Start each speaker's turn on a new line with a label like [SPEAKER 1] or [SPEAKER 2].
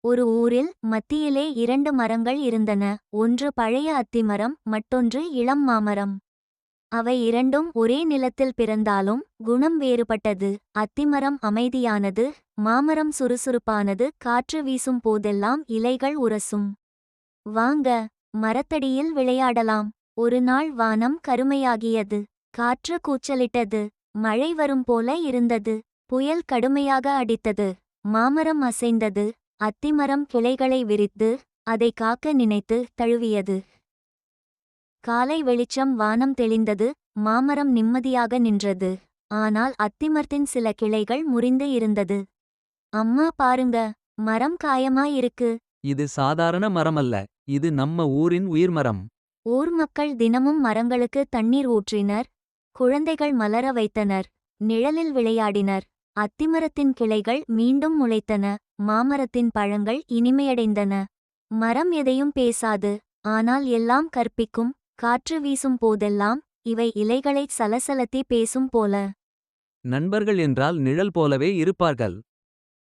[SPEAKER 1] ஒரு ஊரில் மத்தியிலே இரண்டு மரங்கள் இருந்தன. ஒன்று பழைய அத்திமரம், மற்றொன்று இளம் மாமரம். அவை இரண்டும் ஒரே நிலத்தில் பிறந்தாலும் குணம் வேறுபட்டது. அத்திமரம் அமைதியானது, மாமரம் சுறுசுறுப்பானது. காற்று வீசும் போதெல்லாம் இலைகள் உரசும். வாங்க, மரத்தடியில் விளையாடலாம். ஒரு நாள் வானம் கருமையாகியது. காற்று கூச்சலிட்டது. மழை வரும் போல இருந்தது. புயல் கடுமையாக அடித்தது. மாமரம் அசைந்தது. அத்திமரம் கிளைகளை விரித்து அதை காக்க நினைத்து தழுவியது. காலை வெளிச்சம், வானம் தெளிந்தது. மாமரம் நிம்மதியாக நின்றது. ஆனால் அத்திமரத்தின் சில கிளைகள் முறிந்து இருந்தது. அம்மா, பாருங்க, மரம் காயமாயிருக்கு.
[SPEAKER 2] இது சாதாரண மரமல்ல. இது நம்ம ஊரின் உயிர்மரம்.
[SPEAKER 1] ஊர் மக்கள் தினமும் மரங்களுக்கு தண்ணீர் ஊற்றினர். குழந்தைகள் மலர வைத்தனர். நிழலில் விளையாடினர். அத்திமரத்தின் கிளைகள் மீண்டும் முளைத்தன. மாமரத்தின் பழங்கள் இனிமையடைந்தன. மரம் எதையும் பேசாது, ஆனால் எல்லாம் கற்பிக்கும். காற்று வீசும் போதெல்லாம் இவை இலைகளைச் சலசலத்தி பேசும் போல.
[SPEAKER 2] நண்பர்கள் என்றால் நிழல் போலவே இருப்பார்கள்.